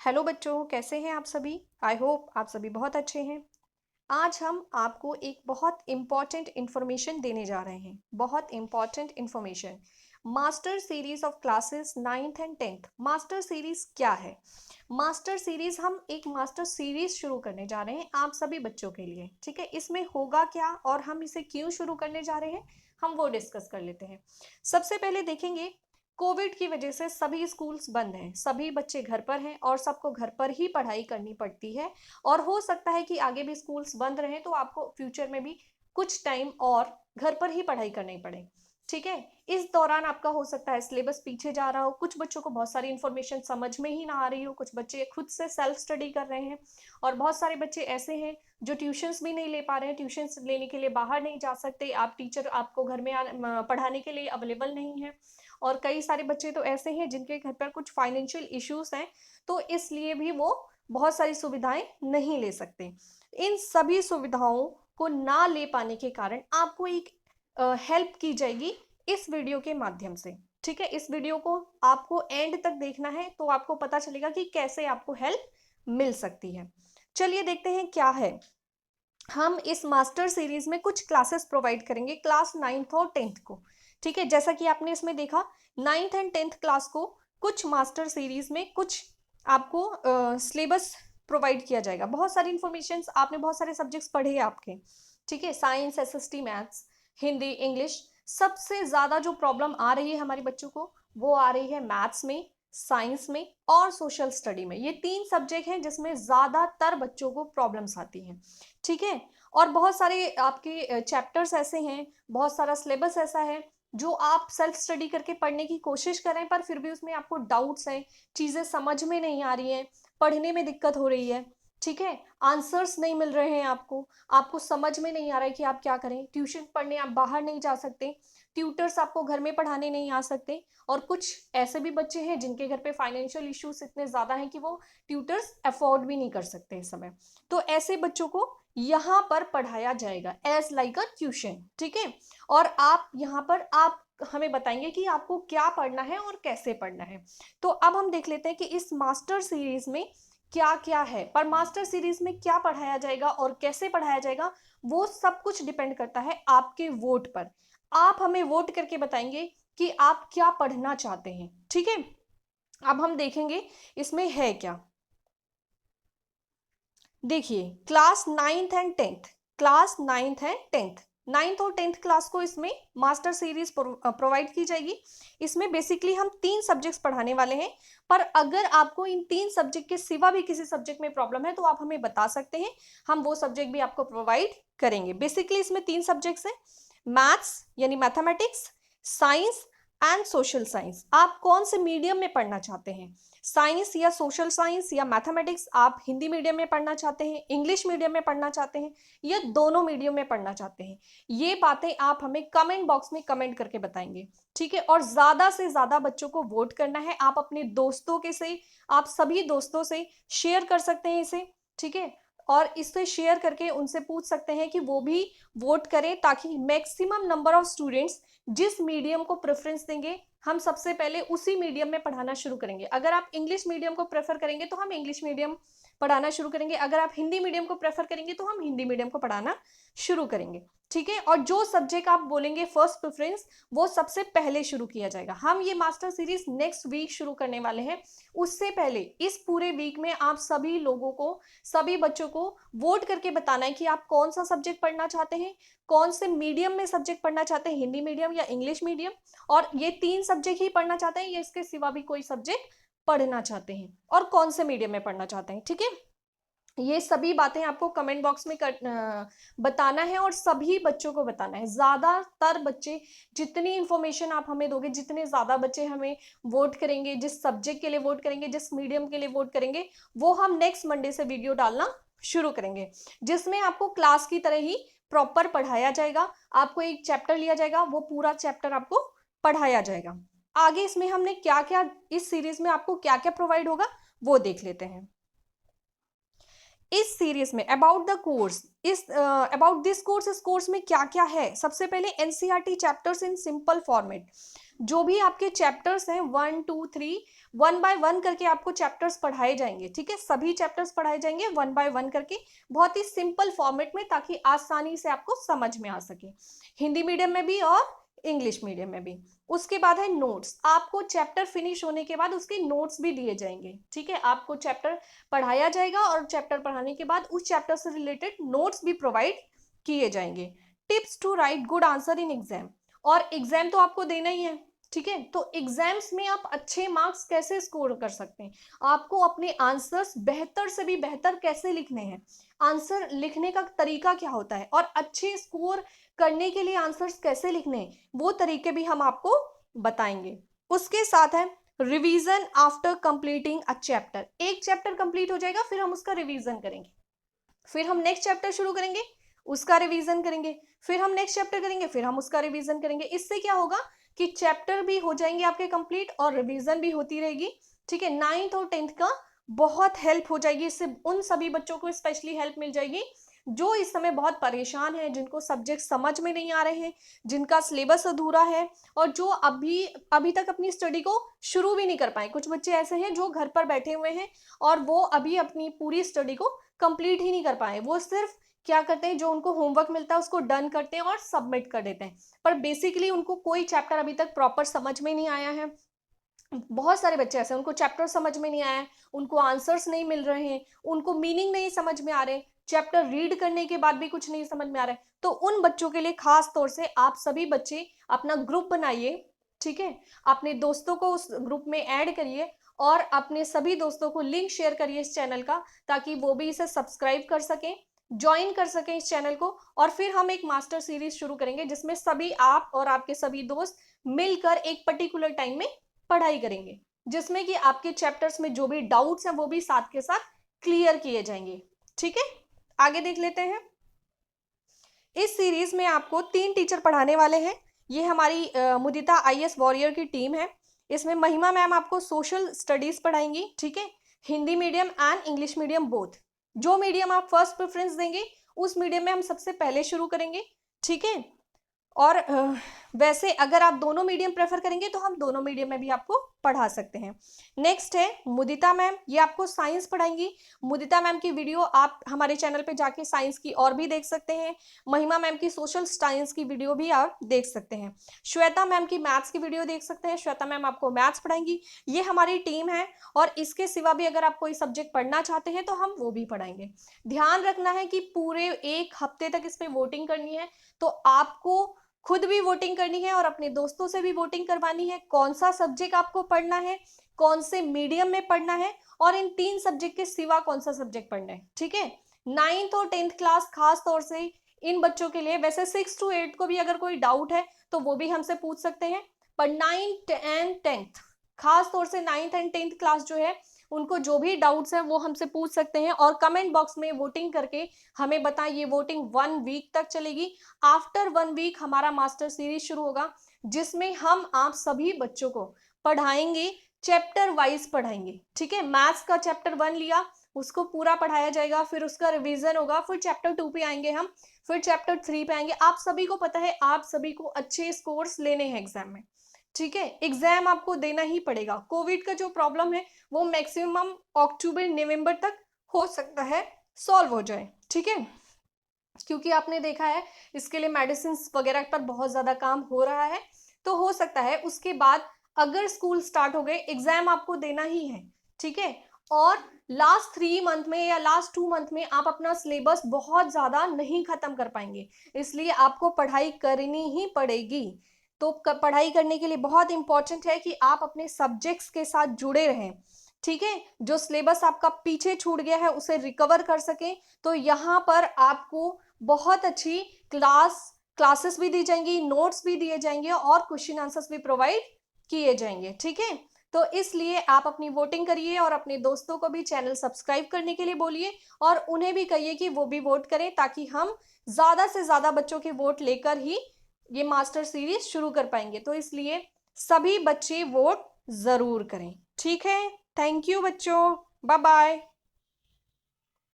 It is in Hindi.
हेलो बच्चों, कैसे हैं आप सभी। आई होप आप सभी बहुत अच्छे हैं। आज हम आपको एक बहुत इम्पॉर्टेंट इन्फॉर्मेशन देने जा रहे हैं। बहुत important information. Master series of classes 9th and 10th। Master series क्या है? मास्टर सीरीज, हम एक मास्टर सीरीज शुरू करने जा रहे हैं आप सभी बच्चों के लिए। ठीक है, इसमें होगा क्या और हम इसे क्यों शुरू करने जा रहे हैं, हम वो डिस्कस कर लेते हैं। सबसे पहले देखेंगे, कोविड की वजह से सभी स्कूल्स बंद हैं, सभी बच्चे घर पर हैं और सबको घर पर ही पढ़ाई करनी पड़ती है। और हो सकता है कि आगे भी स्कूल्स बंद रहें तो आपको फ्यूचर में भी कुछ टाइम और घर पर ही पढ़ाई करनी पड़े। ठीक है, इस दौरान आपका हो सकता है सिलेबस पीछे जा रहा हो, कुछ बच्चों को बहुत सारी इंफॉर्मेशन समझ में ही ना आ रही हो, कुछ बच्चे खुद से सेल्फ स्टडी कर रहे हैं और बहुत सारे बच्चे ऐसे हैं जो ट्यूशंस भी नहीं ले पा रहे हैं, ट्यूशंस लेने के लिए बाहर नहीं जा सकते, आप टीचर आपको घर में पढ़ाने के लिए अवेलेबल नहीं है। और कई सारे बच्चे तो ऐसे हैं जिनके घर पर कुछ फाइनेंशियल इश्यूज हैं, तो इसलिए भी वो बहुत सारी सुविधाएं नहीं ले सकते। इन सभी सुविधाओं को ना ले पाने के कारण आपको एक हेल्प की जाएगी इस वीडियो के माध्यम से। ठीक है, इस वीडियो को आपको एंड तक देखना है तो आपको पता चलेगा कि कैसे आपको हेल्प मिल सकती है। चलिए देखते हैं क्या है। हम इस मास्टर सीरीज में कुछ क्लासेस प्रोवाइड करेंगे क्लास 9th और 10th को। ठीक है, जैसा कि आपने इसमें देखा 9th एंड 10th क्लास को कुछ मास्टर सीरीज में कुछ आपको सिलेबस प्रोवाइड किया जाएगा। बहुत सारी इंफॉर्मेशन, आपने बहुत सारे सब्जेक्ट्स पढ़े हैं आपके। ठीक है, science, SST, maths, Hindi, English. सबसे ज्यादा जो प्रॉब्लम आ रही है हमारे बच्चों को वो आ रही है मैथ्स में, साइंस में और सोशल स्टडी में। ये तीन सब्जेक्ट हैं जिसमें ज्यादातर बच्चों को प्रॉब्लम्स आती हैं। ठीक है, और बहुत सारे आपके चैप्टर्स ऐसे हैं, बहुत सारा सिलेबस ऐसा है जो आप सेल्फ स्टडी करके पढ़ने की कोशिश करें पर फिर भी उसमें आपको डाउट्स हैं, चीजें समझ में नहीं आ रही हैं, पढ़ने में दिक्कत हो रही है। ठीक है, आंसर्स नहीं मिल रहे हैं आपको, आपको समझ में नहीं आ रहा है कि आप क्या करें, ट्यूशन पढ़ने आप बाहर नहीं जा सकते, ट्यूटर्स आपको घर में पढ़ाने नहीं आ सकते। और कुछ ऐसे भी बच्चे हैं जिनके घर पे फाइनेंशियल इश्यूज इतने ज्यादा हैं कि वो ट्यूटर्स अफोर्ड भी नहीं कर सकते इस समय। तो ऐसे बच्चों को यहाँ पर पढ़ाया जाएगा एज लाइक अ ट्यूशन। ठीक है, और आप यहाँ पर आप हमें बताएंगे कि आपको क्या पढ़ना है और कैसे पढ़ना है। तो अब हम देख लेते हैं कि इस मास्टर सीरीज में क्या क्या है। पर मास्टर सीरीज में क्या पढ़ाया जाएगा और कैसे पढ़ाया जाएगा वो सब कुछ डिपेंड करता है आपके वोट पर। आप हमें वोट करके बताएंगे कि आप क्या पढ़ना चाहते हैं। ठीक है, अब हम देखेंगे इसमें है क्या। देखिए, class 9th and 10th, class 9th and 10th, 9th और 10th क्लास को इसमें मास्टर सीरीज प्रोवाइड की जाएगी। इसमें बेसिकली हम तीन सब्जेक्ट्स पढ़ाने वाले हैं, पर अगर आपको इन तीन सब्जेक्ट के सिवा भी किसी सब्जेक्ट में प्रॉब्लम है तो आप हमें बता सकते हैं, हम वो सब्जेक्ट भी आपको प्रोवाइड करेंगे। बेसिकली इसमें तीन सब्जेक्ट्स हैं, मैथ्स यानी mathematics, science and social science. आप कौन से मीडियम में पढ़ना चाहते हैं, साइंस या सोशल साइंस या मैथमेटिक्स, आप हिंदी मीडियम में पढ़ना चाहते हैं, इंग्लिश मीडियम में पढ़ना चाहते हैं या दोनों मीडियम में पढ़ना चाहते हैं, ये बातें आप हमें कमेंट बॉक्स में कमेंट करके बताएंगे। ठीक है, और ज्यादा से ज्यादा बच्चों को वोट करना है। आप अपने दोस्तों के से, आप सभी दोस्तों से शेयर कर सकते हैं इसे। ठीक है, और इससे शेयर करके उनसे पूछ सकते हैं कि वो भी वोट करें ताकि मैक्सिमम नंबर ऑफ स्टूडेंट्स जिस मीडियम को प्रेफरेंस देंगे हम सबसे पहले उसी मीडियम में पढ़ाना शुरू करेंगे। अगर आप इंग्लिश मीडियम को प्रेफर करेंगे तो हम इंग्लिश मीडियम पढ़ाना शुरू करेंगे, अगर आप हिंदी मीडियम को प्रेफर करेंगे तो हम हिंदी मीडियम को पढ़ाना शुरू करेंगे। ठीक है, और जो सब्जेक्ट आप बोलेंगे फर्स्ट प्रेफरेंस वो सबसे पहले शुरू किया जाएगा। हम ये मास्टर सीरीज नेक्स्ट वीक शुरू करने वाले हैं, उससे पहले इस पूरे वीक में आप सभी लोगों को, सभी बच्चों को वोट करके बताना है कि आप कौन सा सब्जेक्ट पढ़ना चाहते हैं, कौन से मीडियम में सब्जेक्ट पढ़ना चाहते हैं, हिंदी मीडियम या इंग्लिश मीडियम, और ये तीन सब्जेक्ट ही पढ़ना चाहते हैं या इसके सिवा भी कोई सब्जेक्ट पढ़ना चाहते हैं और कौन से मीडियम में पढ़ना चाहते हैं। ठीक है, ये सभी बातें आपको कमेंट बॉक्स में बताना है और सभी बच्चों को बताना है। ज्यादातर बच्चे, जितनी इंफॉर्मेशन आप हमें दोगे, जितने ज्यादा बच्चे हमें वोट करेंगे, जिस सब्जेक्ट के लिए वोट करेंगे, जिस मीडियम के लिए वोट करेंगे, वो हम नेक्स्ट मंडे से वीडियो डालना शुरू करेंगे जिसमें आपको क्लास की तरह ही प्रॉपर पढ़ाया जाएगा। आपको एक चैप्टर लिया जाएगा, वो पूरा चैप्टर आपको पढ़ाया जाएगा। आगे इसमें हमने क्या क्या, इस सीरीज में आपको क्या क्या प्रोवाइड होगा वो देख लेते हैं। इस सीरीज में अबाउट द कोर्स, इस अबाउट दिस कोर्स, इस कोर्स में क्या क्या है। सबसे पहले NCERT chapters in simple format. जो भी आपके चैप्टर्स हैं 1 2 3 1 बाय 1 करके आपको चैप्टर्स पढ़ाए जाएंगे, ठीक है, सभी चैप्टर्स पढ़ाए जाएंगे 1 बाय 1 करके, बहुत ही सिंपल फॉर्मेट में, ताकि आसानी से आपको समझ में आ सके, हिंदी मीडियम में भी और इंग्लिश मीडियम में भी। उसके बाद है नोट्स, आपको चैप्टर फिनिश होने के बाद उसके नोट्स भी दिए जाएंगे, ठीक है, आपको चैप्टर पढ़ाया जाएगा और चैप्टर पढ़ाने के बाद उस चैप्टर से रिलेटेड नोट्स भी प्रोवाइड किए जाएंगे। Tips to write good answer in exam, और एग्जाम तो आपको देना ही है, ठीक है, तो एग्जाम्स में आप अच्छे मार्क्स कैसे स्कोर कर सकते हैं, आपको अपने आंसर्स बेहतर से भी बेहतर कैसे लिखने हैं, आंसर लिखने का तरीका क्या होता है, और अच्छे स्कोर करने के लिए आंसर्स कैसे लिखने हैं, वो तरीके भी हम आपको बताएंगे। उसके साथ है revision after completing a chapter, एक चैप्टर कंप्लीट हो जाएगा फिर हम उसका रिवीजन करेंगे, फिर हम नेक्स्ट चैप्टर शुरू करेंगे, उसका रिवीजन करेंगे, फिर हम नेक्स्ट चैप्टर करेंगे, फिर हम उसका रिवीजन करेंगे। इससे क्या होगा कि चैप्टर भी हो जाएंगे आपके कंप्लीट और रिवीजन भी होती रहेगी, ठीक है। 9th और 10th का बहुत हेल्प हो जाएगी, इससे उन सभी बच्चों को स्पेशली हेल्प मिल जाएगी जो इस समय बहुत परेशान है, जिनको सब्जेक्ट समझ में नहीं आ रहे हैं, जिनका सिलेबस अधूरा है, और जो अभी तक अपनी स्टडी को शुरू भी नहीं कर पाए। कुछ बच्चे ऐसे हैं जो घर पर बैठे हुए हैं और वो अभी अपनी पूरी स्टडी को कंप्लीट ही नहीं कर पाए, वो सिर्फ क्या करते हैं, जो उनको होमवर्क मिलता है उसको डन करते हैं और सबमिट कर देते हैं, पर बेसिकली उनको कोई चैप्टर अभी तक प्रॉपर समझ में नहीं आया है। बहुत सारे बच्चे ऐसे हैं, उनको चैप्टर समझ में नहीं आया है, उनको आंसर्स नहीं मिल रहे हैं, उनको मीनिंग नहीं समझ में आ रहे, चैप्टर रीड करने के बाद भी कुछ नहीं समझ में आ रहा है। तो उन बच्चों के लिए खास तौर से आप सभी बच्चे अपना ग्रुप बनाइए, ठीक है, अपने दोस्तों को उस ग्रुप में ऐड करिए और अपने सभी दोस्तों को लिंक शेयर करिए इस चैनल का, ताकि वो भी इसे सब्सक्राइब कर सकें, ज्वाइन कर सकें इस चैनल को। और फिर हम एक मास्टर सीरीज शुरू करेंगे जिसमें सभी आप और आपके सभी दोस्त मिलकर एक पर्टिकुलर टाइम में पढ़ाई करेंगे, जिसमें कि आपके चैप्टर्स में जो भी डाउट्स हैं वो भी साथ के साथ क्लियर किए जाएंगे, ठीक है। आगे देख लेते हैं। इस सीरीज में आपको 3 टीचर पढ़ाने वाले हैं, ये हमारी मुदिता IAS वॉरियर की टीम है। इसमें महिमा मैम आपको सोशल स्टडीज पढ़ाएंगी, ठीक है, Hindi medium and English medium both. जो मीडियम आप फर्स्ट प्रेफरेंस देंगे उस मीडियम में हम सबसे पहले शुरू करेंगे, ठीक है। और वैसे अगर आप दोनों मीडियम प्रेफर करेंगे तो हम दोनों मीडियम में भी आपको पढ़ा सकते हैं। नेक्स्ट है मुदिता मैम, ये आपको साइंस पढ़ाएंगी। मुदिता मैम की वीडियो आप हमारे चैनल पे जाके साइंस की और भी देख सकते हैं। महिमा मैम की सोशल साइंस की वीडियो भी आप देख सकते हैं। श्वेता मैम की मैथ्स की वीडियो देख सकते हैं, श्वेता मैम आपको मैथ्स पढ़ाएंगी। ये हमारी टीम है, और इसके सिवा भी अगर आप कोई सब्जेक्ट पढ़ना चाहते हैं तो हम वो भी पढ़ाएंगे। ध्यान रखना है कि पूरे 1 हफ्ते तक इस पर वोटिंग करनी है, तो आपको खुद भी वोटिंग करनी है और अपने दोस्तों से भी वोटिंग करवानी है, कौन सा सब्जेक्ट आपको पढ़ना है, कौन से मीडियम में पढ़ना है, और इन 3 सब्जेक्ट के सिवा कौन सा सब्जेक्ट पढ़ना है, ठीक है। 9th और 10th क्लास खास तौर से इन बच्चों के लिए, वैसे 6 to 8 को भी अगर कोई डाउट है तो वो भी हमसे पूछ सकते हैं, पर 9th एंड 10th खास तौर से 9th एंड 10th क्लास जो है उनको जो भी डाउट्स हैं वो हमसे पूछ सकते हैं, और कमेंट बॉक्स में वोटिंग करके हमें बताएं। ये वोटिंग 1 वीक तक चलेगी। आफ्टर 1 वीक हमारा मास्टर सीरीज शुरू होगा, जिसमें हम आप सभी बच्चों को पढ़ाएंगे, चैप्टर वाइज पढ़ाएंगे, ठीक है। मैथ्स का चैप्टर 1 लिया, उसको पूरा पढ़ाया जाएगा, फिर उसका रिवीजन होगा, फिर चैप्टर 2 पे आएंगे हम, फिर चैप्टर 3 पे आएंगे। आप सभी को पता है, आप सभी को अच्छे स्कोर्स लेने हैं एग्जाम में, ठीक है, एग्जाम आपको देना ही पड़ेगा। कोविड का जो प्रॉब्लम है वो मैक्सिमम अक्टूबर नवंबर तक हो सकता है सॉल्व हो जाए, ठीक है, क्योंकि आपने देखा है इसके लिए मेडिसिन वगैरह पर बहुत ज्यादा काम हो रहा है। तो हो सकता है उसके बाद अगर स्कूल स्टार्ट हो गए एग्जाम आपको देना ही है, ठीक है। और लास्ट 3 मंथ में या लास्ट 2 मंथ में आप अपना सिलेबस बहुत ज्यादा नहीं खत्म कर पाएंगे, इसलिए आपको पढ़ाई करनी ही पड़ेगी। तो पढ़ाई करने के लिए बहुत इंपॉर्टेंट है कि आप अपने सब्जेक्ट्स के साथ जुड़े रहें, ठीक है, जो सिलेबस आपका पीछे छूट गया है उसे रिकवर कर सकें। तो यहाँ पर आपको बहुत अच्छी क्लासेस भी दी जाएंगी, नोट्स भी दिए जाएंगे और क्वेश्चन आंसर्स भी प्रोवाइड किए जाएंगे, ठीक है। तो इसलिए आप अपनी वोटिंग करिए और अपने दोस्तों को भी चैनल सब्सक्राइब करने के लिए बोलिए, और उन्हें भी कहिए कि वो भी वोट करें, ताकि हम ज्यादा से ज्यादा बच्चों के वोट लेकर ही ये मास्टर सीरीज शुरू कर पाएंगे। तो इसलिए सभी बच्चे वोट जरूर करें, ठीक है। थैंक यू बच्चों, बाय बाय।